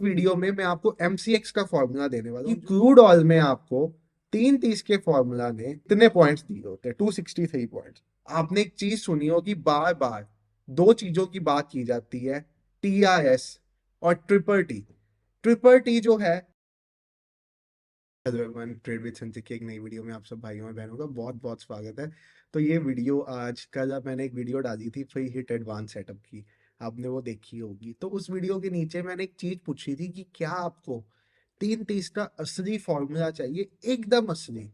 Video में मैं आपको एमसीएक्स का फॉर्मूला देने वाला हूँ। क्रूड ऑयल में आपको 330 के फॉर्मूला ने इतने पॉइंट्स दिए होते हैं, 263 पॉइंट्स। आपने एक चीज सुनी हो कि बार बार दो चीजों की बात की जाती है, टीआरएस और ट्रिपल टी। ट्रिपल टी जो है, hello everyone, trade with Sanjay की एक नई वीडियो में आप सब भाइयों और बहनों का बहुत बहुत स्वागत है। तो ये वीडियो आज कल मैंने एक वीडियो डाली थी फ्री हिट एडवांस सेटअप की, आपने वो देखी होगी। तो उस वीडियो के नीचे मैंने एक चीज पूछी थी कि क्या आपको 330 का असली फॉर्मूला चाहिए, एकदम असली,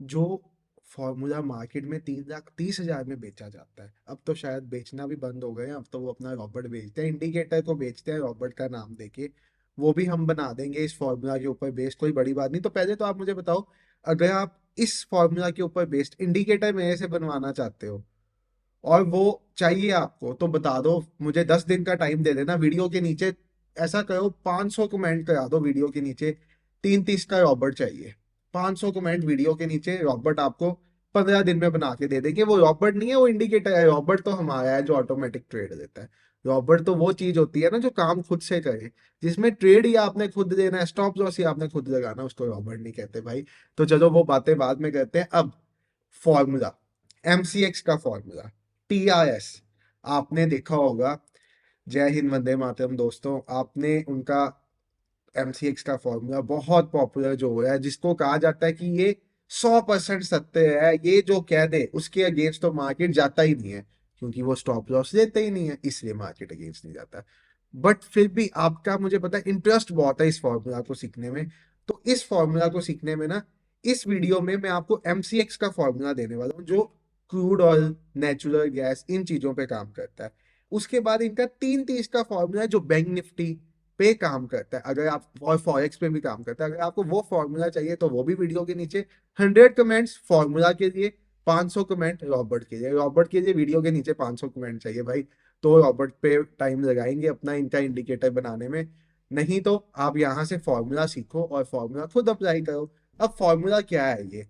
जो फॉर्मूला मार्केट में 3,30,000 में बेचा जाता है। अब तो शायद बेचना भी बंद हो गए हैं, अब तो वो अपना रॉबर्ट बेचते हैं, इंडिकेटर को बेचते हैं रॉबर्ट का नाम देके। वो भी हम बना देंगे इस फॉर्मूला के ऊपर बेस्ड, कोई बड़ी बात नहीं। तो पहले तो आप मुझे बताओ, अगर आप इस फॉर्मूला के ऊपर बेस्ड इंडिकेटर मेरे से बनवाना चाहते हो और वो चाहिए आपको, तो बता दो, मुझे 10 दिन का टाइम दे देना। वीडियो के नीचे ऐसा करो, 500 कमेंट करा दो वीडियो के नीचे, 330 का रॉबर्ट चाहिए। 500 कमेंट वीडियो के नीचे, रॉबर्ट आपको 15 दिन में बना के दे देंगे। वो रॉबर्ट नहीं है, वो इंडिकेटर है। रॉबर्ट तो हमारा है जो ऑटोमेटिक ट्रेड देता है। रॉबर्ट तो वो चीज होती है ना जो काम खुद से करे, जिसमें ट्रेड ही आपने खुद देना है, स्टॉप लॉस ही आपने खुद लगाना, उसको रॉबर्ट नहीं कहते भाई। तो चलो वो बातें बाद में करते हैं। अब फॉर्मूला, एमसीएक्स का फॉर्मूला, टीआरएस, आपने देखा होगा। जय हिंद वंदे मातरम दोस्तों, आपने उनका एमसीएक्स का फॉर्मूला बहुत पॉपुलर जो हो रहा है, जिसको कहा जाता है कि ये 100% सत्य है, ये जो कह दे उसके अगेंस्ट तो मार्केट जाता ही नहीं है, क्योंकि वो स्टॉप लॉस लेते ही नहीं है, इसलिए मार्केट अगेंस्ट नहीं जाता। बट फिर भी आपका, मुझे पता है, इंटरेस्ट बहुत है इस फॉर्मूला को सीखने में। तो इस फॉर्मूला को सीखने में ना, इस वीडियो में मैं आपको एमसीएक्स का फॉर्मूला देने वाला हूँ, जो क्रूड ऑयल, नेचुरल गैस, इन चीजों पे काम करता है। उसके बाद इनका 330 का फॉर्मूला है जो बैंक निफ्टी पे काम करता है, अगर आप, और फॉरेक्स पे भी काम करता है। अगर आपको वो फॉर्मूला चाहिए तो वो भी वीडियो के नीचे 100 कमेंट्स फॉर्मूला के लिए, 500 कमेंट रॉबर्ट के लिए। रॉबर्ट के लिए वीडियो के नीचे 500 कमेंट चाहिए भाई, तो रॉबर्ट पे टाइम लगाएंगे अपना इनका इंडिकेटर बनाने में। नहीं तो आप यहाँ से फॉर्मूला सीखो और फॉर्मूला खुद अप्लाई करो। अब फॉर्मूला क्या है, ये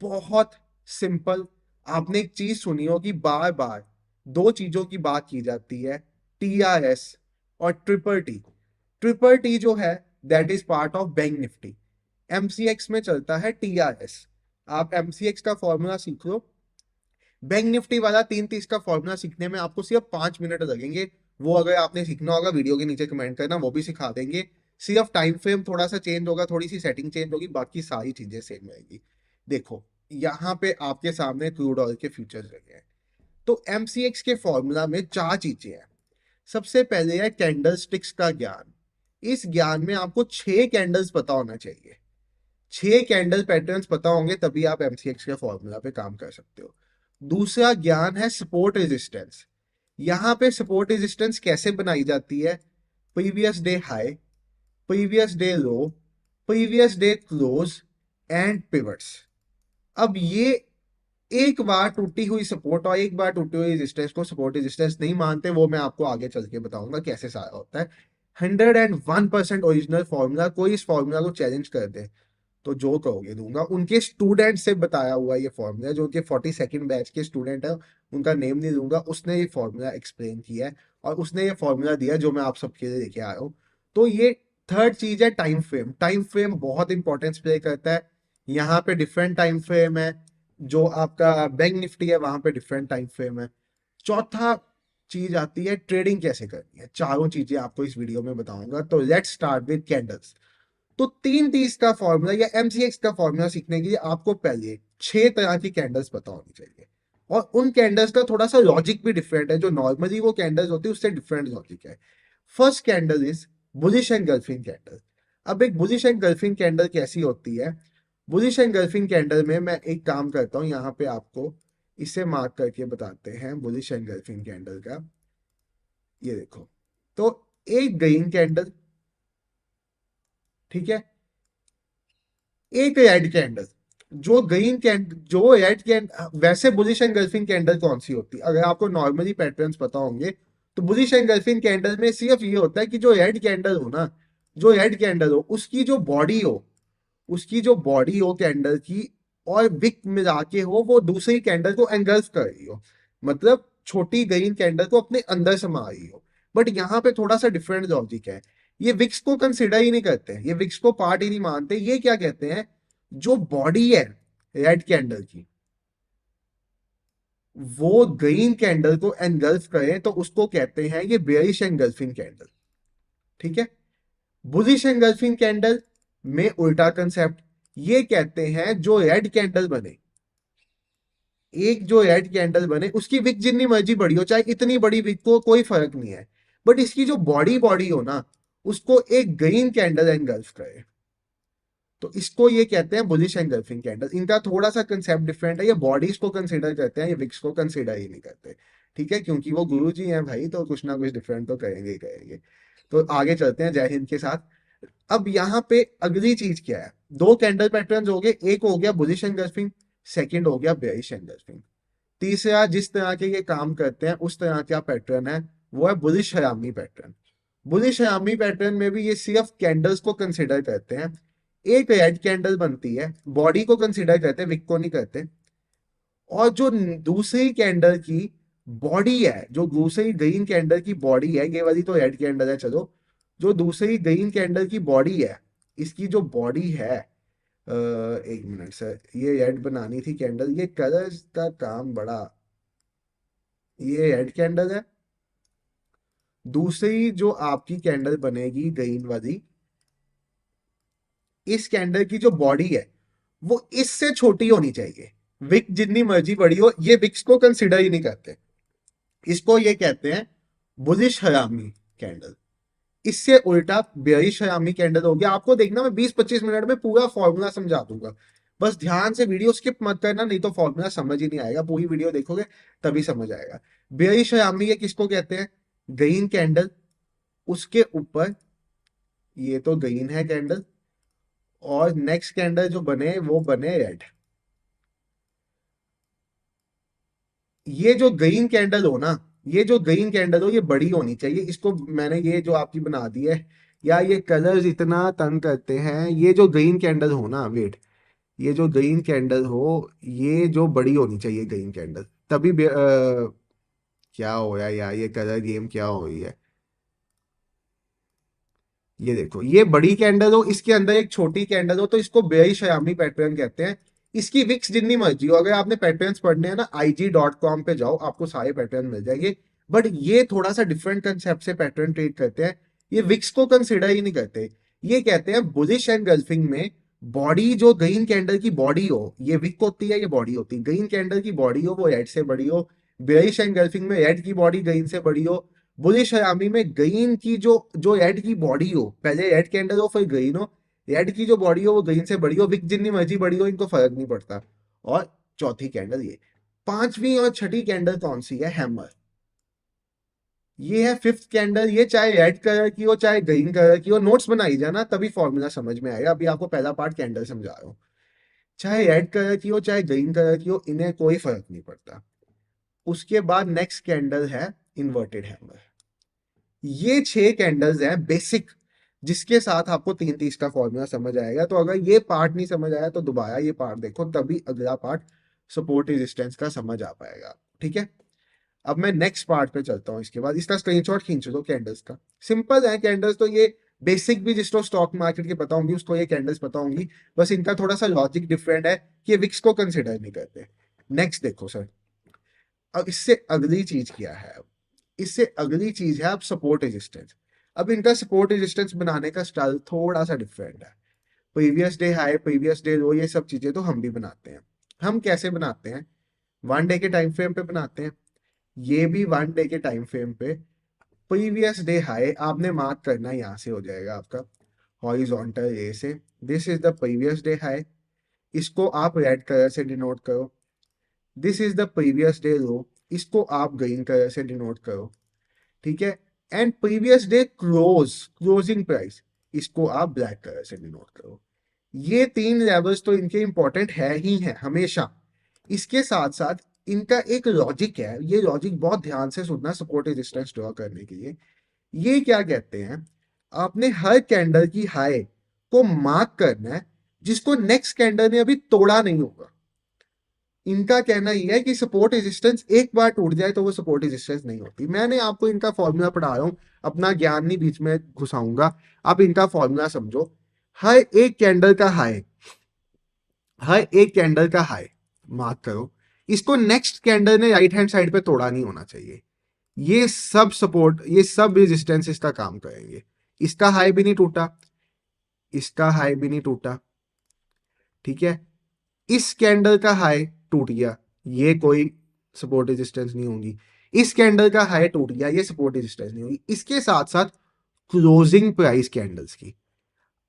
बहुत सिंपल। आपने एक चीज सुनी हो कि बार बार दो चीजों की बात की जाती है, टीआरएस और ट्रिपल टी। ट्रिपल टी जो है, that is part of bank Nifty. MCX में चलता है टीआरएस। आप एमसीएक्स का फॉर्मूला सीख लो। बैंक निफ्टी वाला 330 का फॉर्मूला सीखने में आपको सिर्फ 5 मिनट लगेंगे। वो अगर आपने सीखना होगा वीडियो के नीचे कमेंट करना, वो भी सिखा देंगे। सिर्फ टाइम फ्रेम थोड़ा सा चेंज होगा, थोड़ी सी सेटिंग चेंज होगी, बाकी सारी चीजें सेम रहेगी। देखो, यहाँ पे आपके सामने क्रूड ऑयल के फ्यूचर्स लगे हैं। तो एमसीएक्स के फॉर्मूला में चार चीजें हैं। सबसे पहले है कैंडल स्टिक्स का ज्ञान। इस ज्ञान में आपको 6 कैंडल्स पता होना चाहिए। 6 कैंडल पैटर्न्स पता होंगे तभी आप एमसीएक्स के फॉर्मूला पे काम कर सकते हो। दूसरा ज्ञान है सपोर्ट रेजिस्टेंस। यहाँ पे सपोर्ट रेजिस्टेंस कैसे बनाई जाती है, previous day high, previous day low, previous day close and pivots. अब ये एक बार टूटी हुई सपोर्ट और एक बार टूटी हुई रेजिस्टेंस को सपोर्ट रेजिस्टेंस नहीं मानते, वो मैं आपको आगे चल के बताऊंगा कैसे सारा होता है। 101% ओरिजिनल फॉर्मूला। कोई इस फॉर्मूला को चैलेंज कर दे तो जो कहोगे दूंगा। उनके स्टूडेंट से बताया हुआ ये फॉर्मूला, जो उनके 42nd बैच के स्टूडेंट है, उनका नेम नहीं दूंगा, उसने ये फॉर्मूला एक्सप्लेन किया है और उसने ये फॉर्मूला दिया जो मैं आप सबके लिए लेके आया हूँ। तो ये थर्ड चीज है टाइम फ्रेम। टाइम फ्रेम बहुत इंपॉर्टेंस प्ले करता है। यहाँ पे डिफरेंट टाइम फ्रेम है, जो आपका बैंक निफ्टी है वहां पे डिफरेंट टाइम फ्रेम है। चौथा चीज आती है ट्रेडिंग कैसे करनी है। चारों चीजें आपको इस वीडियो में बताऊंगा। तो लेट्स स्टार्ट विद कैंडल्स। तो 330 का फॉर्मूला या एमसीएक्स का फॉर्मूला सीखने के लिए आपको पहले 6 तरह की कैंडल्स पता होनी चाहिए, और उन कैंडल्स का थोड़ा सा लॉजिक भी डिफरेंट है। जो नॉर्मली वो कैंडल्स होती है उससे डिफरेंट लॉजिक है। First candle is bullish engulfing candle. अब एक बुलिश एंगल्फिंग कैंडल कैसी होती है, बुलिश एंगल्फिंग कैंडल में मैं एक काम करता हूं, यहाँ पे आपको इसे मार्क करके बताते हैं बुलिश एंगल्फिंग कैंडल का। ये देखो, तो एक ग्रीन कैंडल, ठीक है, एक रेड कैंडल। जो रेड कैंडल, वैसे बुलिश एंगल्फिंग कैंडल कौन सी होती है, अगर आपको नॉर्मली पैटर्न्स पता होंगे तो बुलिश एंगल्फिंग कैंडल में सिर्फ ये होता है कि जो रेड कैंडल हो ना, जो रेड कैंडल हो उसकी जो बॉडी हो, उसकी जो बॉडी हो कैंडल की, और विक मिला के हो, वो दूसरी कैंडल को एंगल्फ कर रही हो, मतलब छोटी ग्रीन कैंडल को अपने अंदर समा रही हो। बट यहाँ पे थोड़ा सा डिफरेंट लॉजिक है। ये विक्स को कंसिडर ही नहीं करते, ये विक्स को पार्ट ही नहीं मानते। ये क्या कहते हैं, जो बॉडी है रेड कैंडल की, वो ग्रीन कैंडल को एनगल्फ करे तो उसको कहते हैं ये बेयरिश एनगल्फिंग कैंडल। ठीक है। बुलिश एनगल्फिंग कैंडल में उल्टा कंसेप्ट, ये कहते हैं जो रेड कैंडल बने, एक जो रेड कैंडल बने उसकी विक जितनी मर्जी बड़ी हो, चाहे इतनी बड़ी विक को कोई फर्क नहीं है, बट इसकी जो बॉडी बॉडी हो ना, उसको एक ग्रीन कैंडल एनगल्फ करे, तो इसको ये कहते हैं बुलिश एनगल्फिंग कैंडल। इनका थोड़ा सा कंसेप्ट डिफरेंट है, ये बॉडीज को कंसीडर करते हैं, ये विक्स को कंसीडर ही नहीं करते। ठीक है, क्योंकि वो गुरु जी हैं भाई, तो कुछ ना कुछ डिफरेंट तो करेंगे ही करेंगे। तो आगे चलते हैं जय हिंद के साथ। अब यहाँ पे अगली चीज क्या है, दो कैंडल पैटर्न हो गए, एक हो गया बुलिश एनगल्फिंग, सेकंड हो गया बेयरिश एनगल्फिंग। तीसरा जिस तरह के ये काम करते हैं उस तरह का पैटर्न है, वो है बुलिश हयामी पैटर्न। बुलिश हयामी पैटर्न में भी ये सिर्फ कैंडल्स को कंसिडर करते हैं, एक रेड कैंडल बनती है, बॉडी को कंसिडर करते हैं, विक को नहीं करते। और जो दूसरी कैंडल की बॉडी है, जो दूसरी ग्रीन कैंडल की बॉडी है, ये वाली तो रेड कैंडल है चलो, जो दूसरी ग्रीन कैंडल की बॉडी है, इसकी जो बॉडी है, एक मिनट सर, ये रेड बनानी थी कैंडल, ये कलर का काम बड़ा, ये रेड कैंडल है। दूसरी जो आपकी कैंडल बनेगी ग्रीन वाली, इस कैंडल की जो बॉडी है वो इससे छोटी होनी चाहिए, विक जितनी मर्जी बड़ी हो, ये विक्स को कंसिडर ही नहीं करते। इसको ये कहते हैं बुलिश हरामी कैंडल। इससे उल्टा बेयरिश हरामी कैंडल हो गया। आपको देखना, मैं 20-25 मिनट में पूरा फॉर्मूला समझा दूंगा, बस ध्यान से वीडियो स्किप मत करना, नहीं तो फॉर्मूला समझ ही नहीं आएगा। पूरी वीडियो देखोगे तभी समझ आएगा। बेयरिश हरामी ये किसको कहते हैं, ग्रीन कैंडल, उसके ऊपर ये तो ग्रीन है कैंडल, और नेक्स्ट कैंडल जो बने वो बने रेड। ये जो ग्रीन कैंडल हो ना, ये जो ग्रीन कैंडल हो ये बड़ी होनी चाहिए। इसको मैंने ये जो आपकी बना दी है, या ये कलर्स इतना तंग करते हैं, ये जो ग्रीन कैंडल हो ना, वेट, ये जो ग्रीन कैंडल हो, ये जो बड़ी होनी चाहिए ग्रीन कैंडल, तभी क्या हो रहा है यार, ये कलर गेम क्या हो रही है। ये देखो, ये बड़ी कैंडल हो, इसके अंदर एक छोटी कैंडल हो, तो इसको बेईशयामी पैटर्न कहते हैं। इसकी विक्स जितनी मर्जी हो, अगर आपने पैटर्न्स पढ़ने हैं ना, IG.com पे जाओ, आपको सारे पैटर्न मिल जाएंगे। बट ये थोड़ा सा डिफरेंट कंसेप्ट से पैटर्न ट्रीट करते हैं, ये विक्स को कंसिडर ही नहीं करते। ये कहते हैं बुलिश एंड गल्फिंग में बॉडी जो ग्रीन कैंडल की बॉडी हो, ये विक होती है, ये बॉडी होती है। ग्रीन कैंडल की बॉडी हो वो रेड से बड़ी हो, बेरिश एंड गल्फिंग में रेड की बॉडी ग्रीन से बड़ी हो, बुलिश हरामी में ग्रीन की जो जो रेड की बॉडी हो, पहले रेड कैंडल हो फिर ग्रीन हो, रेड की जो बॉडी हो वो ग्रीन से बड़ी हो, विक जितनी मर्जी बड़ी हो, इनको फर्क नहीं पड़ता। और चौथी कैंडल ये। पांचवी और छठी कैंडल कौन सी है, हैमर। ये है फिफ्थ कैंडल। ये चाहे रेड कलर की हो चाहे ग्रीन कलर की हो, नोट्स बनाई जाना तभी फॉर्मूला समझ में आएगा। अभी आपको पहला पार्ट कैंडल समझा रहा हूँ। चाहे रेड कलर की हो चाहे ग्रीन कलर की हो, इन्हें कोई फर्क नहीं पड़ता। उसके बाद नेक्स्ट कैंडल है इन्वर्टेड हैमर। ये 6 कैंडल्स हैं बेसिक, जिसके साथ आपको 3-30 का फॉर्मूला समझ आएगा। तो अगर ये पार्ट नहीं समझ आया तो दोबारा ये पार्ट देखो, तभी अगला पार्ट सपोर्ट रेजिस्टेंस का समझ आ पाएगा। ठीक है, अब मैं नेक्स्ट पार्ट पे चलता हूँ। इसके बाद इसका स्क्रीनशॉट खींच लो कैंडल्स का। सिंपल है कैंडल्स तो, ये बेसिक भी जिसको स्टॉक मार्केट के पता होंगी उसको ये कैंडल्स पता होंगी, बस इनका थोड़ा सा लॉजिक डिफरेंट है कि विक्स को कंसिडर नहीं करते। नेक्स्ट देखो सर, अब इससे अगली चीज क्या है, इससे अगली चीज है अब सपोर्ट रेजिस्टेंस। अब इनका सपोर्ट रेजिस्टेंस बनाने का स्टाइल थोड़ा सा डिफरेंट है। Previous day high, previous day लो, ये सब चीजें तो हम भी बनाते हैं। हम कैसे बनाते हैं, 1 डे के टाइम फ्रेम पे बनाते हैं। ये भी 1 डे के टाइम फ्रेम पे प्रीवियस डे हाई आपने मार्क करना, यहाँ से हो जाएगा आपका हॉरिजॉन्टल ए से, this is the previous day high, इसको आप रेड कलर से डिनोट करो। This is the previous day लो, इसको आप ग्रीन कलर से डिनोट करो। ठीक है, and previous day closing price, इसको आप ब्लैक कलर से डिनोट करो। ये 3 लेवल्स तो इनके इंपॉर्टेंट है ही है हमेशा। इसके साथ साथ इनका एक लॉजिक है, ये लॉजिक बहुत ध्यान से सुनना सपोर्ट रेजिस्टेंस ड्रॉ करने के लिए। ये क्या कहते हैं, आपने हर कैंडल की हाई को मार्क करना है जिसको नेक्स्ट कैंडल ने अभी तोड़ा नहीं होगा। इनका कहना यह है कि सपोर्ट रेजिस्टेंस एक बार टूट जाए तो वो सपोर्ट रेजिस्टेंस नहीं होती। मैंने आपको इनका फॉर्मूला पढ़ा रहा हूं, अपना ज्ञान नहीं बीच में घुसाऊंगा, आप इनका फॉर्मूला समझो। हर एक कैंडल का हाई, हर एक कैंडल का हाई मार्क करो, इसको नेक्स्ट कैंडल ने राइट हैंड साइड पे तोड़ा नहीं होना चाहिए। ये सब सपोर्ट, ये सब रेजिस्टेंस इसका काम करेंगे। इसका हाई भी नहीं टूटा, इसका हाई भी नहीं टूटा, ठीक है। इस कैंडल का हाई टूट गया, ये कोई सपोर्ट रेजिस्टेंस नहीं होगी। इस कैंडल का हाई टूट गया, ये सपोर्ट रेजिस्टेंस नहीं होगी। इसके साथ साथ क्लोजिंग प्राइस कैंडल्स की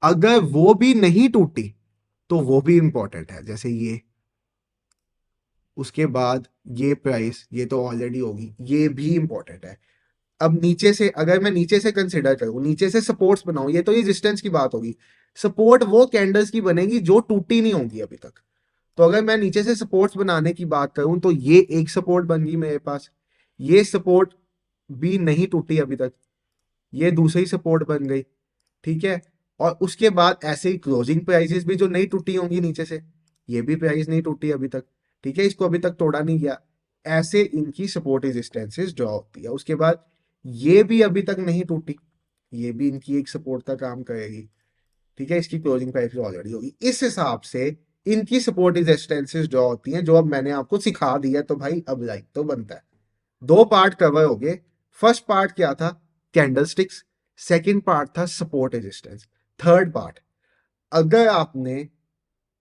अगर वो भी नहीं टूटी तो वो भी इंपॉर्टेंट है, जैसे ये, उसके बाद ये प्राइस, ये तो ऑलरेडी होगी, ये भी इंपॉर्टेंट है। अब नीचे से अगर मैं नीचे से कंसिडर करूं, नीचे से सपोर्ट्स बनाऊं, ये तो ये रेजिस्टेंस की बात होगी। सपोर्ट वो कैंडल्स की बनेगी जो टूटी नहीं होंगी अभी तक। तो अगर मैं नीचे से सपोर्ट्स बनाने की बात करूं तो ये एक सपोर्ट बन गई मेरे पास, ये सपोर्ट भी नहीं टूटी अभी तक, ये दूसरी सपोर्ट बन गई, ठीक है। और उसके बाद ऐसे ही क्लोजिंग प्राइसेस भी जो नहीं टूटी होंगी नीचे से, ये भी प्राइस नहीं टूटी अभी तक, ठीक है, इसको अभी तक तोड़ा नहीं गया। ऐसे इनकी सपोर्ट रेजिस्टेंसेस ड्रॉ होती है। उसके बाद ये भी अभी तक नहीं टूटी, ये भी इनकी एक सपोर्ट का काम करेगी, ठीक है, इसकी क्लोजिंग प्राइस ऑलरेडी होगी। इस हिसाब से इनकी सपोर्ट रेजिस्टेंसेस ड्रॉ होती हैं, जो अब मैंने आपको सिखा दिया। तो भाई अब लाइक तो बनता है। दो पार्ट कवर हो गए। फर्स्ट पार्ट क्या था, कैंडलस्टिक्स। सेकंड पार्ट था सपोर्ट रेजिस्टेंस। थर्ड पार्ट, अगर आपने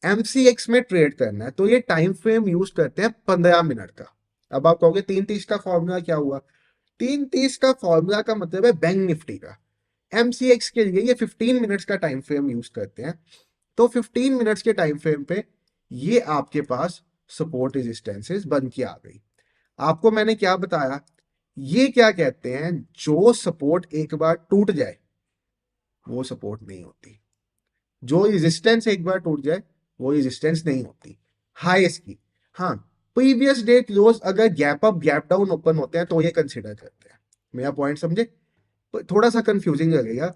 एमसीएक्स में ट्रेड करना है तो ये टाइम फ्रेम यूज करते हैं 15 मिनट का। अब आप कहोगे 3:30 का फॉर्मूला क्या हुआ? 3:30 का फॉर्मूला का मतलब है बैंक निफ्टी का। एमसीएक्स के लिए ये 15 मिनट्स का टाइम फ्रेम यूज करते हैं। तो 15 मिनट्स के टाइम फ्रेम पे ये आपके पास सपोर्ट रेजिस्टेंसेस बन के आ गई। आपको मैंने क्या बताया, ये क्या कहते हैं, जो सपोर्ट एक बार टूट जाए वो सपोर्ट नहीं होती, जो रेजिस्टेंस एक बार टूट जाए वो रेजिस्टेंस नहीं होती। हाईएस्ट की, हाँ, प्रीवियस डे क्लोज अगर gap up gap down open होते हैं तो ये कंसिडर करते हैं। मेरा पॉइंट समझे? तो थोड़ा सा कंफ्यूजिंग लगेगा।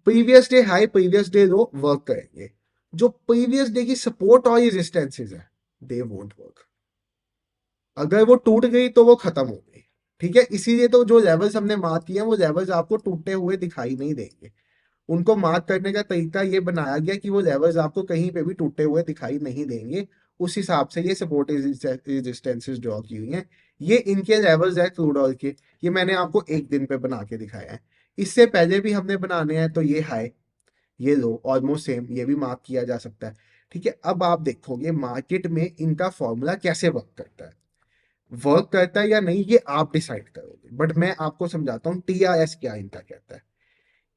Previous day high previous day लो वर्क करेंगे, जो प्रीवियस डे की सपोर्ट और रेजिस्टेंसेस है दे वोंट वर्क। अगर वो टूट गई तो वो खत्म हो गई, ठीक है। इसीलिए तो जो लेवल्स हमने मार्क किए हैं वो लेवल्स आपको टूटे हुए दिखाई नहीं देंगे। उनको मार्क करने का तरीका ये बनाया गया कि वो लेवल्स आपको कहीं पे भी टूटे हुए दिखाई नहीं देंगे। उस हिसाब से ये सपोर्ट रेजिस्टेंसेस ड्रॉ की हुई हैं। ये इनके लेवल्स है क्रूड ऑयल के, ये मैंने आपको एक दिन पे बना के दिखाया है। इससे पहले भी हमने बनाने हैं, तो ये हाई ये लो ऑलमोस्ट सेम, ये भी मार्क किया जा सकता है, ठीक है। अब आप देखोगे मार्केट में इनका फॉर्मूला कैसे वर्क करता है, वर्क करता है या नहीं ये आप डिसाइड करोगे, बट मैं आपको समझाता हूँ टीआरएस क्या इनका कहता है।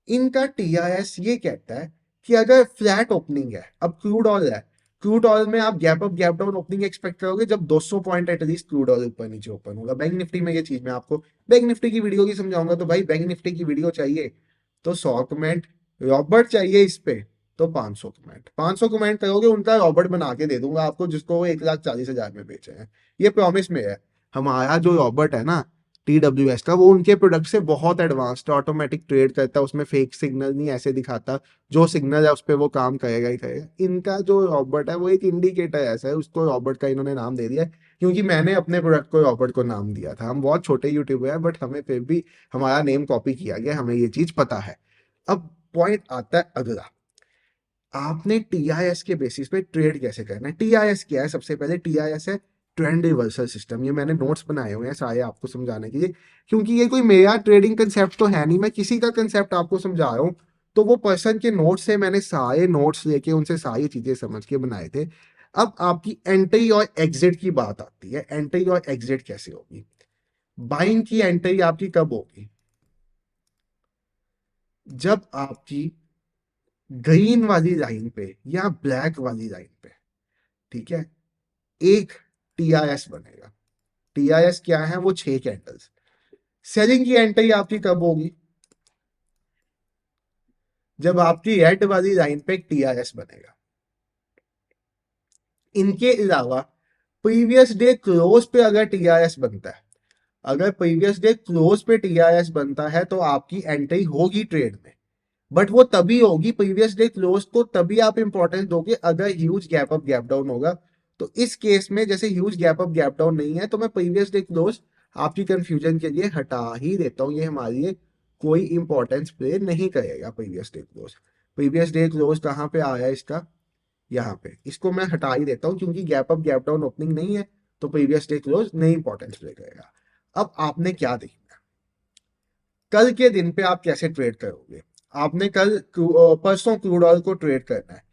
इनका टीआरएस ये कहता है कि अगर फ्लैट ओपनिंग है, अब क्रूड ऑयल है, क्रूड ऑयल में आप gap up gap down opening expect करोगे जब 200 पॉइंट एटलीस्ट क्रूड ऑयल ऊपर नीचे ओपन होगा। बैंक निफ्टी में ये चीज मैं आपको बैंक निफ्टी की वीडियो की समझाऊंगा। तो भाई बैंक निफ्टी की वीडियो चाहिए तो 100 कमेंट, रॉबर्ट चाहिए इस पे तो 500 कमेंट, 500 कमेंट करोगे उनका रॉबर्ट बना के दे दूंगा आपको, जिसको वो 1,40,000 में बेचे हैं। ये प्रॉमिस में है। हमारा जो रॉबर्ट है ना TWS का, वो उनके प्रोडक्ट से बहुत एडवांस्ड, ऑटोमेटिक ट्रेड करता है, उसमें फेक सिग्नल नहीं ऐसे दिखाता, जो सिग्नल है उस पर वो काम करेगा ही करेगा। इनका जो रॉबर्ट है वो एक इंडिकेटर ऐसा है, उसको रॉबर्ट का इन्होंने नाम दे दिया है क्योंकि मैंने अपने प्रोडक्ट को रॉबर्ट को नाम दिया था। हम बहुत छोटे यूट्यूबर हैं बट हमें फिर भी हमारा नेम कॉपी किया गया, हमें ये चीज पता है। अब पॉइंट आता है अगला, आपने टीआईएस के बेसिस पे ट्रेड कैसे करना है। टीआईएस क्या है? सबसे पहले टीआईएस है ट्रेंड रिवर्सल सिस्टम। ये मैंने नोट्स बनाए हुए हैं सारे आपको समझाने के लिए, क्योंकि ये कोई मेरा ट्रेडिंग कंसेप्ट तो है नहीं, मैं किसी का कंसेप्ट आपको समझा रहा हूँ। तो वो पर्सन के नोट्स से मैंने सारे नोट्स लेके उनसे सारी चीजें समझ के बनाए थे। अब आपकी एंट्री और एग्जिट की बात आती है, एंट्री और एग्जिट कैसे होगी। बाइंग की एंट्री आपकी कब होगी? जब आपकी ग्रीन वाली लाइन पे या ब्लैक वाली लाइन पे, ठीक है, एक टीआईएस बनेगा। टीआईएस क्या है? वो 6 कैंडल्स। सेलिंग की एंट्री आपकी कब होगी? जब आपकी रेड वाली लाइन पे एक टीआईएस बनेगा। इनके अलावा प्रीवियस डे क्लोज पे अगर टीआईएस बनता है, अगर प्रीवियस डे क्लोज पे टीआईएस बनता है तो आपकी एंट्री होगी ट्रेड में, बट वो तभी होगी प्रीवियस डे क्लोज को, तभी आप इंपॉर्टेंस दोगे अगर huge gap up gap down होगा तो इस केस में जैसे huge gap up gap down नहीं है, तो मैं प्रीवियस डे क्लोज आपकी कंफ्यूजन के लिए हटा ही देता हूँ। ये हमारे लिए कोई इंपॉर्टेंस प्ले नहीं करेगा। प्रीवियस डे क्लोज कहाँ पे आया इसका, यहाँ पे, इसको मैं हटा ही देता हूँ क्योंकि gap up gap down opening नहीं है, तो प्रीवियस डे क्लोज नहीं इंपॉर्टेंस प्ले करेगा। अब आपने क्या देखना है, कल के दिन पे आप कैसे ट्रेड करोगे। आपने परसों क्रूड ऑयल को ट्रेड करना है,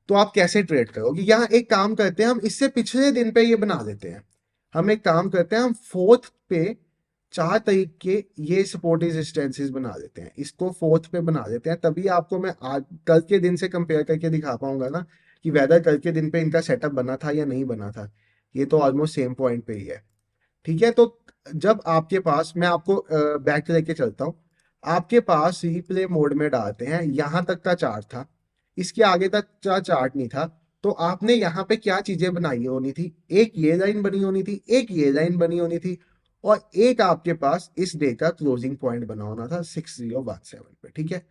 तो आप कैसे ट्रेड करोगे। यहाँ एक काम करते हैं, हम इससे पिछले दिन पे ये बना देते हैं। हम एक काम करते हैं, हम फोर्थ पे 4 तारीख के ये सपोर्ट रेजिस्टेंसेस बना देते हैं, इसको फोर्थ पे बना देते हैं। तभी आपको मैं आज कल के दिन से कंपेयर करके दिखा पाऊंगा ना कि वेदर कल के दिन पे इनका सेटअप बना था या नहीं बना था। ये तो ऑलमोस्ट सेम पॉइंट पे ही है। ठीक है, तो जब आपके पास, मैं आपको बैक लेके चलता हूँ, आपके पास रिप्ले मोड में डालते हैं, यहां तक का चार्ट था, इसके आगे तक का चार्ट नहीं था। तो आपने यहाँ पे क्या चीजें बनाई होनी थी, एक ये लाइन बनी होनी थी, एक ये लाइन बनी होनी थी, और एक आपके पास इस डे का क्लोजिंग पॉइंट बना होना था 6017 पे। ठीक है,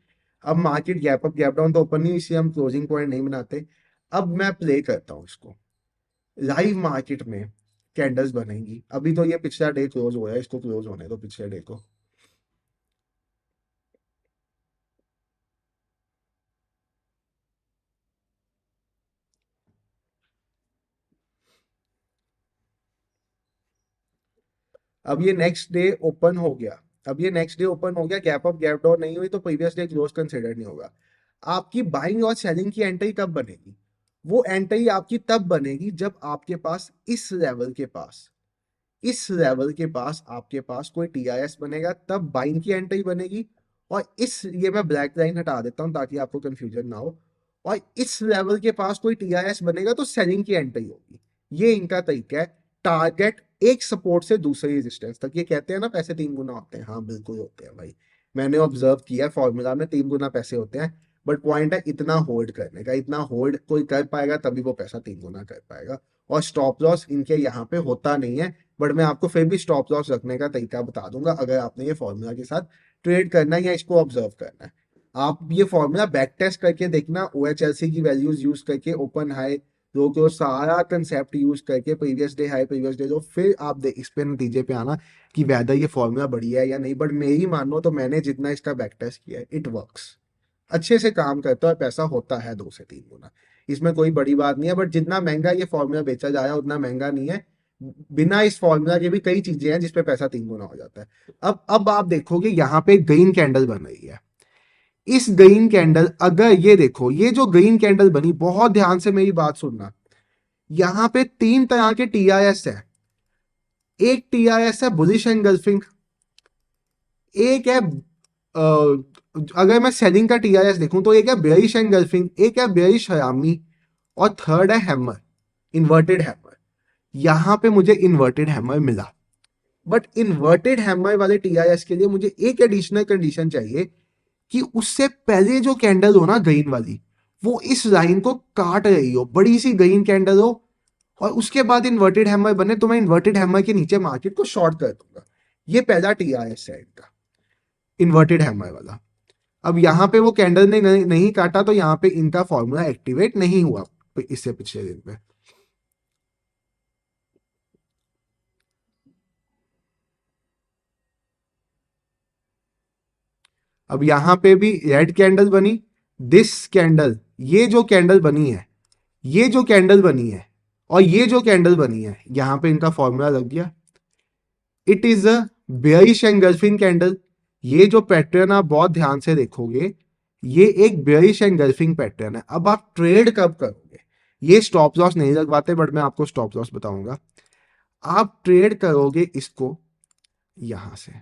अब market gap up gap down तो ओपन नहीं, इसलिए हम क्लोजिंग पॉइंट नहीं बनाते। अब मैं प्ले करता हूँ इसको लाइव मार्केट में, कैंडल्स बनेंगी। अभी तो ये पिछला डे क्लोज हो रहा है, इसको क्लोज होने दो पिछले डे को। अब ये नेक्स्ट डे ओपन हो गया, गैप अप गैप डाउन नहीं हुई, तो प्रीवियस डे क्लोज कंसिडर नहीं होगा। आपकी बाइंग और सेलिंग की एंट्री कब बनेगी, वो एंट्री आपकी तब बनेगी जब आपके पास इस लेवल के पास आपके पास कोई टीआईएस बनेगा, तब बाइंग की एंट्री बनेगी। और ये मैं ब्लैक लाइन हटा देता हूं ताकि आपको कंफ्यूजन ना हो। और इस लेवल के पास कोई टीआईएस बनेगा तो सेलिंग की एंट्री होगी। ये इनका तरीका है। टारगेट एक सपोर्ट से दूसरे रेजिस्टेंस तक, ये कहते हैं ना पैसे 3 गुना होते हैं, हाँ बिल्कुल होते हैं भाई। मैंने ऑब्जर्व किया फॉर्मूला में 3 गुना पैसे होते हैं। बट पॉइंट है इतना होल्ड करने का, इतना होल्ड कोई कर पाएगा तभी वो पैसा 3 गुना कर पाएगा। और स्टॉप लॉस इनके यहाँ पे होता नहीं है, बट मैं आपको फिर भी स्टॉप लॉस रखने का तरीका बता दूंगा अगर आपने ये फॉर्मूला के साथ ट्रेड करना है या इसको ऑब्जर्व करना है। आप ये फॉर्मूला बैक टेस्ट करके देखना, OHLC की वैल्यूज यूज करके, ओपन हाई लो को सारा कंसेप्ट यूज करके, previous day high previous day लो, फिर आप इस पे नतीजे पे आना कि वैदर ये फॉर्मूला बढ़िया है या नहीं। बट मेरी मानो तो मैंने जितना इसका बैक टेस्ट किया है, इट वर्क्स, अच्छे से काम करता है, पैसा होता है 2 से 3 गुना। इसमें कोई बड़ी बात नहीं है। बट जितना महंगा ये फॉर्मूला बेचा जा रहा है उतना महंगा नहीं है। बिना इस फॉर्मूला के भी कई चीजें हैं जिसपे पैसा 3 गुना हो जाता है। अब आप देखोगे यहाँ पे ग्रीन कैंडल बन रही है। इस ग्रीन कैंडल, अगर ये देखो, ये जो ग्रीन कैंडल बनी, बहुत ध्यान से मेरी बात सुनना, यहाँ पे 3 तरह के टीआईएस है। एक टीआईएस है बुलिश एंगल्फिंग, एक है अगर मैं सेलिंग का टीआरएस देखूं तो एक है बेयरिश एंगल्फिंग, एक है बेयरिश हरामी, और थर्ड है हैमर, इन्वर्टेड हैमर। यहां पे मुझे इन्वर्टेड हैमर मिला। बट इन्वर्टेड हैमर वाले टीआरएस के लिए मुझे एक एडिशनल कंडीशन चाहिए कि उससे पहले जो कैंडल हो ना ग्रीन वाली, वो इस लाइन को काट रही हो, बड़ी सी ग्रीन कैंडल हो, और उसके बाद इन्वर्टेड हैमर बने, तो मैं इन्वर्टेड हैमर के नीचे मार्केट को शॉर्ट कर दूंगा। ये पहला टीआरएस है इनका, इन्वर्टेड हैमर वाला। अब यहाँ पे वो कैंडल ने नहीं काटा, तो यहाँ पे इनका फॉर्मूला एक्टिवेट नहीं हुआ इससे पिछले दिन पे। अब यहाँ पे भी रेड कैंडल बनी, दिस कैंडल, ये जो कैंडल बनी है, ये जो कैंडल बनी है, और ये जो कैंडल बनी है, यहाँ पे इनका फॉर्मूला लग गया। It is a bearish engulfing candle. ये जो पैटर्न आप बहुत ध्यान से देखोगे, ये एक बेयरिश एंगल्फिंग पैटर्न है। अब आप ट्रेड कब करोगे, ये स्टॉप लॉस नहीं लगवाते, बट मैं आपको स्टॉप लॉस बताऊंगा। आप ट्रेड करोगे इसको यहां से,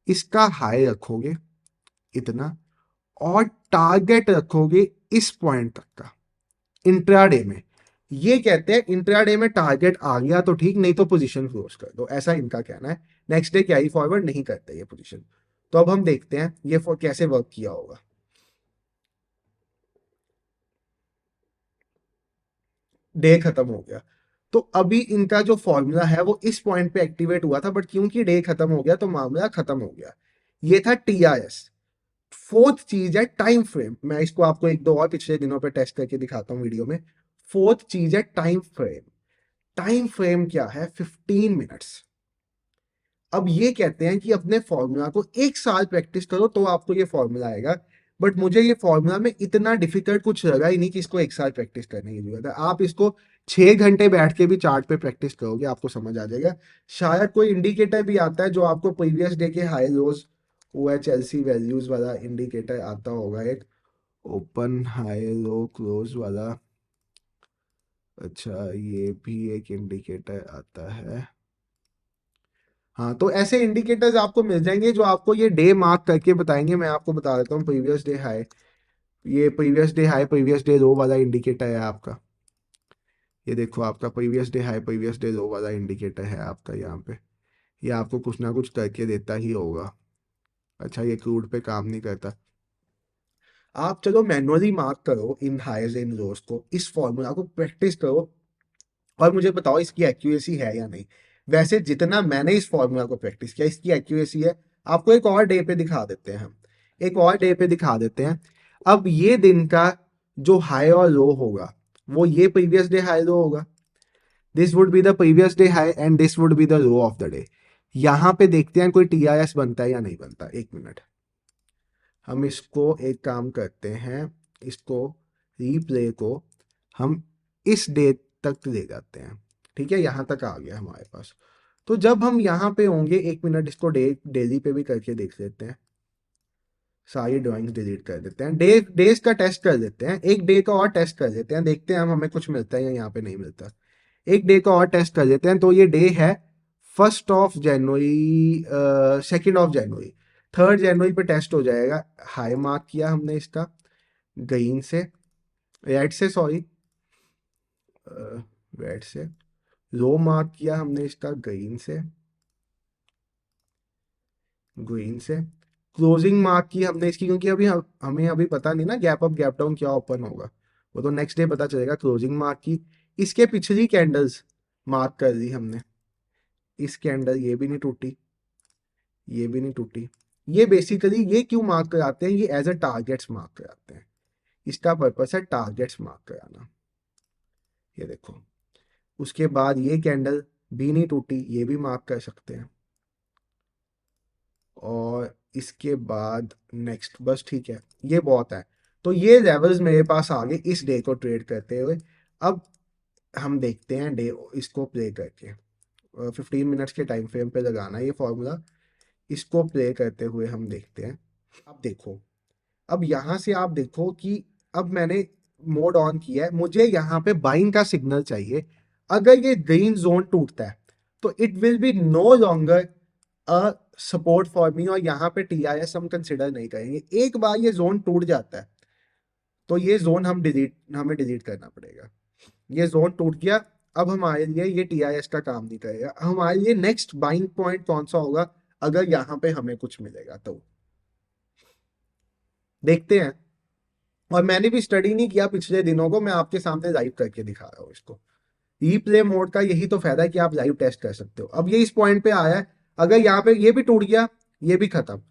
इसका हाई रखोगे इतना, और टारगेट रखोगे इस पॉइंट तक का इंट्राडे में। ये कहते हैं इंट्राडे में टारगेट आ गया तो ठीक, नहीं तो पोजीशन क्लोज कर दो, ऐसा इनका कहना है। नेक्स्ट डे कैरी फॉरवर्ड नहीं करते ये पोजीशन। तो अब हम देखते हैं ये कैसे वर्क किया होगा। डे खत्म हो गया, तो अभी इनका जो फॉर्मूला है वो इस पॉइंट पे एक्टिवेट हुआ था, बट क्योंकि डे खत्म हो गया तो मामला खत्म हो गया। ये था टीआरएस। फोर्थ चीज है टाइम फ्रेम। मैं इसको आपको एक दो और पिछले दिनों पे टेस्ट करके दिखाता हूँ वीडियो में। फोर्थ चीज है टाइम फ्रेम। टाइम फ्रेम क्या है? 15 मिनट्स। अब ये कहते हैं कि अपने फॉर्मूला को 1 साल प्रैक्टिस करो तो आपको ये फॉर्मूला आएगा। बट मुझे ये फॉर्मूला में इतना डिफिकल्ट कुछ लगा ही नहीं कि इसको 1 साल प्रैक्टिस करने की जरूरत है। आप इसको 6 घंटे बैठ के भी चार्ट पे प्रैक्टिस करोगे, आपको समझ आ जाएगा। शायद कोई इंडिकेटर भी आता है जो आपको प्रीवियस डे के हाई लोज, OHLC वैल्यूज वाला इंडिकेटर आता होगा, एक ओपन हाई लो क्लोज वाला। अच्छा, ये भी एक इंडिकेटर आता है। हाँ, तो ऐसे इंडिकेटर्स आपको मिल जाएंगे जो आपको ये डे मार्क करके बताएंगे। मैं आपको बता देता हूँ, प्रीवियस डे हाई, ये previous day high previous day लो वाला इंडिकेटर है आपका। ये देखो, आपका previous day high previous day लो वाला इंडिकेटर है आपका यहाँ पे। ये आपको कुछ ना कुछ करके देता ही होगा। अच्छा, ये क्रूड पे काम नहीं करता। आप चलो मैनुअली मार्क करो इन हाइज इन लोज को, इस फॉर्मूला को प्रैक्टिस करो और मुझे बताओ इसकी एक्यूरेसी है या नहीं। वैसे जितना मैंने इस फॉर्मूला को प्रैक्टिस किया, इसकी एक्यूरेसी है। आपको एक और डे पे दिखा देते हैं हम, एक और डे पे दिखा देते हैं। अब ये दिन का जो हाई और लो होगा वो ये प्रीवियस डे हाई लो होगा। This would be the previous day high and this would be the low of the day. यहाँ पे देखते हैं कोई TRS बनता है या नहीं बनता। 1 मिनट, हम इसको एक काम करते हैं, इसको रिप्ले को हम इस डे तक ले जाते हैं। ठीक है, यहाँ तक आ गया हमारे पास। तो जब हम यहाँ पे होंगे, 1 मिनट, इसको डेली पे भी करके देख लेते हैं। सारी ड्राइंग्स डिलीट कर देते हैं, डेज का टेस्ट कर देते हैं, एक डे का और टेस्ट कर देते हैं, देखते हैं हम हमें कुछ मिलता है या यहाँ पे नहीं मिलता। एक डे का और टेस्ट कर देते हैं। तो ये डे है 1 जनवरी, 2 जनवरी। 3 जनवरी पे टेस्ट हो जाएगा। हाई मार्क किया हमने इसका ग्रीन से, रेड से, सॉरी, रेड से। लो मार्क किया हमने इसका ग्रीन से, ग्रीन से। क्लोजिंग मार्क की हमने इसकी, क्योंकि अभी हमें अभी पता नहीं ना गैप अप गैप डाउन क्या ओपन होगा, वो तो नेक्स्ट डे पता चलेगा। क्लोजिंग मार्क की, इसके पिछली कैंडल्स मार्क कर दी हमने। इस कैंडल ये भी नहीं टूटी, ये भी नहीं टूटी। ये बेसिकली ये क्यों मार्क कराते हैं? ये एज अ टारगेट्स मार्क कराते हैं। इसका पर्पस है टारगेट्स मार्क कराना। ये देखो, उसके बाद ये कैंडल भी नहीं टूटी, ये भी मार्क कर सकते हैं। और इसके बाद नेक्स्ट, बस ठीक है, ये बहुत है। तो ये लेवल्स मेरे पास आ गए इस डे को ट्रेड करते हुए। अब हम देखते हैं डे, इसको प्ले करके 15 मिनट्स के टाइम फ्रेम पे लगाना ये फॉर्मूला। इसको प्ले करते हुए हम देखते हैं। अब देखो, अब यहाँ से आप देखो कि अब मैंने मोड ऑन किया है, मुझे यहाँ पे बाइंग का सिग्नल चाहिए। अगर ये ग्रीन जोन टूटता है तो it will be no longer a support for me, और यहाँ पे TRS हम कंसिडर नहीं करेंगे। एक बार ये जोन टूट जाता है तो ये जोन हमें डिलीट करना पड़ेगा। ये जोन टूट गया, अब हमारे लिए ये TRS का काम नहीं करेगा। हमारे लिए नेक्स्ट बाइंग पॉइंट कौन सा होगा अगर यहाँ पे हमें कुछ मिलेगा तो देखते हैं। और मैंने भी स्टडी नहीं किया पिछले दिनों को, मैं आपके सामने लाइव करके दिखा रहा हूँ इसको। रीप्ले मोड का यही तो फायदा है कि आप लाइव टेस्ट कर सकते हो। अब ये इस पॉइंट पे आया है, अगर यहाँ पे ये भी टूट गया, ये भी खत्म।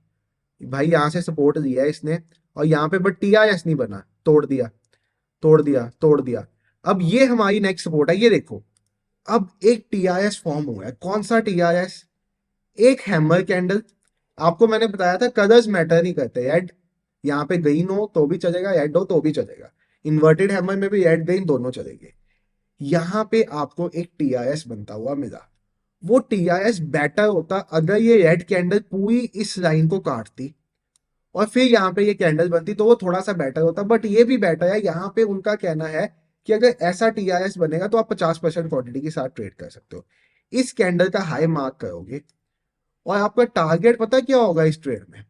भाई यहाँ से सपोर्ट दिया है इसने और यहाँ पे बट TRS नहीं बना, तोड़ दिया, तोड़ दिया, तोड़ दिया। अब ये हमारी नेक्स्ट सपोर्ट है, ये देखो। अब एक TRS फॉर्म हुआ है। कौन सा TRS? एक हैमर कैंडल। आपको मैंने बताया था कलर्स मैटर नहीं करते। रेड यहाँ पे ग्रीन हो तो भी चलेगा, रेड हो तो भी चलेगा। इन्वर्टेड हैमर में भी रेड ग्रीन दोनों चलेंगे। यहाँ पे आपको एक TRS बनता हुआ मिला। वो TRS बेटर होता अगर ये रेड कैंडल पूरी इस लाइन को काटती और फिर यहाँ पे ये कैंडल बनती, तो वो थोड़ा सा बेटर होता। बट ये भी बेटर है। यहाँ पे उनका कहना है कि अगर ऐसा TRS बनेगा तो आप 50% क्वांटिटी के साथ ट्रेड कर सकते हो। इस कैंडल का हाई मार्क करोगे और आपका टारगेट पता क्या होगा इस ट्रेड में?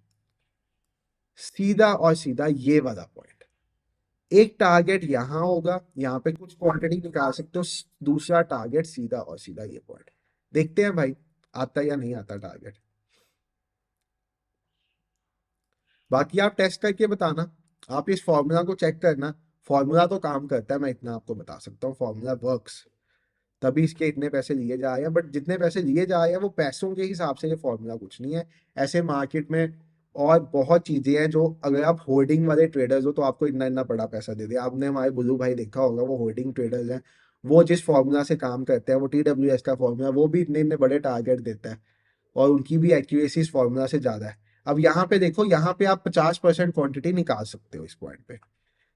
सीधा और सीधा ये वाला पॉइंट। एक टारगेट यहां होगा, यहां पे कुछ क्वांटिटी निकाल सकते हो। दूसरा टारगेट सीधा और सीधा ये पॉइंट। देखते हैं भाई आता या नहीं आता टारगेट। बाकी आप टेस्ट करके बताना, आप इस फॉर्मूला को चेक करना। फॉर्मूला तो काम करता है, मैं इतना आपको बता सकता हूँ, फॉर्मूला वर्क्स। तभी इसके इतने पैसे लिए जा रहे हैं। बट जितने पैसे लिए जा रहे हैं वो पैसों के हिसाब से ये फॉर्मूला कुछ नहीं है। ऐसे मार्केट में और बहुत चीजें हैं जो अगर आप होर्डिंग वाले ट्रेडर्स हो तो आपको इतना इतना बड़ा पैसा दे दे। आपने हमारे बुल्लू भाई देखा होगा, वो होर्डिंग ट्रेडर्स हैं, वो जिस फॉर्मूला से काम करते हैं, वो TWS का फॉर्मूला, वो भी इतने इतने बड़े टारगेट देता है और उनकी भी एक्यूरेसी इस फॉर्मूला से ज्यादा है। अब यहाँ पे देखो, यहाँ पे आप 50% क्वांटिटी निकाल सकते हो इस पॉइंट पे।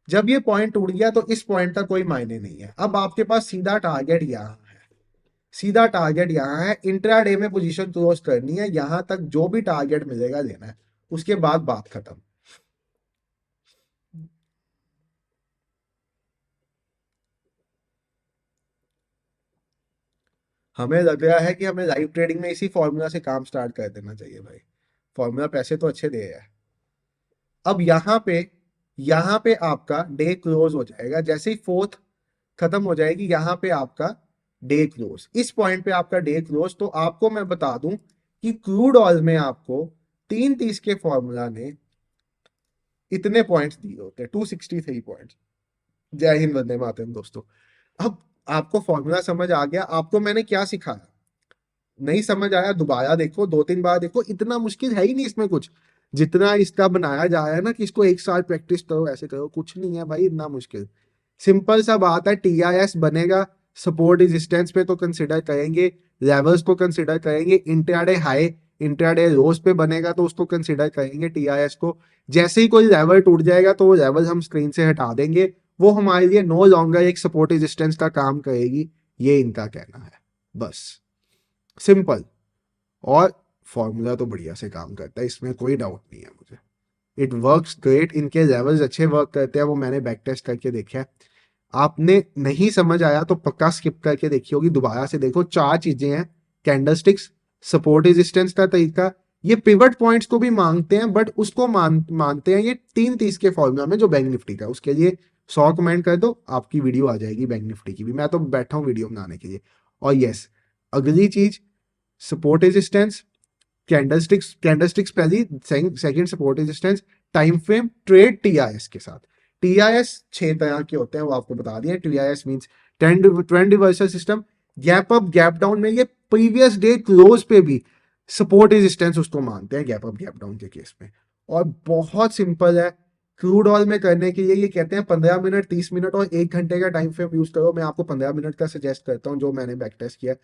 जब ये पॉइंट टूट गया तो इस पॉइंट का कोई मायने नहीं है। अब आपके पास सीधा टारगेट यहाँ है, सीधा टारगेट यहाँ है, इंट्राडे में पोजीशन क्लोज करनी है, यहां तक जो भी टारगेट मिलेगा लेना है, उसके बाद बात खत्म। हमें लग रहा है कि हमें लाइव ट्रेडिंग में इसी फॉर्मूला से काम स्टार्ट कर देना चाहिए भाई। फॉर्मूला पैसे तो अच्छे दे रहा है। अब यहाँ पे आपका डे क्लोज हो जाएगा, जैसे ही फोर्थ खत्म हो जाएगी, यहाँ पे आपका डे क्लोज, इस पॉइंट पे आपका डे क्लोज। तो आपको मैं बता दूं कि क्रूड ऑयल में आपको 330 के फॉर्मूला ने इतने पॉइंट्स दिए होते हैं, 263 पॉइंट्स। जय हिंद, वंदे मातरम दोस्तों। अब आपको फॉर्मूला समझ आ गया, आपको मैंने क्या सिखाया, नहीं समझ आया दोबारा देखो, 2-3 बार देखो, इतना मुश्किल है ही नहीं इसमें कुछ। जितना इसका बनाया जा रहा है ना कि इसको एक साल प्रैक्टिस करो, ऐसे करो, कुछ नहीं है भाई इतना मुश्किल। सिंपल सा बात है, TIS बनेगा, सपोर्ट रेजिस्टेंस पे तो कंसिडर करेंगे, लेवल्स को कंसिडर करेंगे, इंट्राडे हाई इंट्राडे लोस पे बनेगा तो उसको कंसिडर करेंगे TIS को। जैसे ही कोई लेवल टूट जाएगा तो वो लेवल हम स्क्रीन से हटा देंगे, वो हमारे लिए नो लॉन्गर एक सपोर्ट रेजिस्टेंस का काम करेगी। ये इनका कहना है, बस सिंपल। और फॉर्मूला तो बढ़िया से काम करता है, इसमें कोई डाउट नहीं है मुझे। इट वर्क्स ग्रेट, इनके लेवल्स अच्छे वर्क करते हैं, वो मैंने बैक टेस्ट करके देखा है। आपने नहीं समझ आया तो पक्का स्किप करके देखी होगी, दोबारा से देखो। 4 चीजें हैं, कैंडलस्टिक्स, सपोर्ट रेजिस्टेंस का तरीका, ये पिवट पॉइंट्स को भी मांगते हैं, बट उसको मानते हैं ये 330 के फॉर्मूला में जो बैंक निफ्टी का। उसके लिए 100 कमेंट कर दो, आपकी वीडियो आ जाएगी बैंक निफ्टी की भी, मैं तो बैठा हूँ वीडियो बनाने के लिए। और यस, अगली चीज, सपोर्ट रेजिस्टेंस, कैंडलस्टिक्स पहली, second support resistance, time frame, trade TIS के साथ। TIS 6 तरह के होते हैं, वो आपको बता दिया। TIS means trend reversal system, gap up gap down में ये प्रीवियस डे क्लोज पे भी सपोर्ट रेजिस्टेंस उसको मानते हैं, गैप अप गैप डाउन के केस में। और बहुत सिंपल है, क्रूड ऑयल में करने के लिए ये कहते हैं 15 मिनट, 30 मिनट और 1 घंटे का टाइम फ्रेम यूज करो। मैं आपको 15 मिनट का सजेस्ट करता हूँ, जो मैंने बैक टेस्ट किया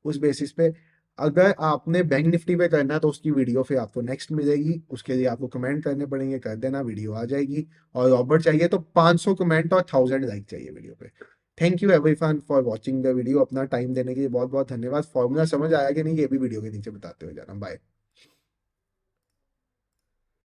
उस बेसिस पे। अगर आपने बैंक निफ्टी पे करना है तो उसकी वीडियो फिर आपको नेक्स्ट मिलेगी, उसके लिए आपको कमेंट करने पड़ेंगे, कर देना, वीडियो आ जाएगी। और रॉबर्ट चाहिए तो 500 कमेंट और 1000 लाइक चाहिए वीडियो पे। Thank you everyone for watching the video. अपना टाइम देने के लिए बहुत बहुत धन्यवाद। फॉर्मूला समझ आया कि नहीं, ये भी वीडियो के नीचे बताते हुए जाना। बाय।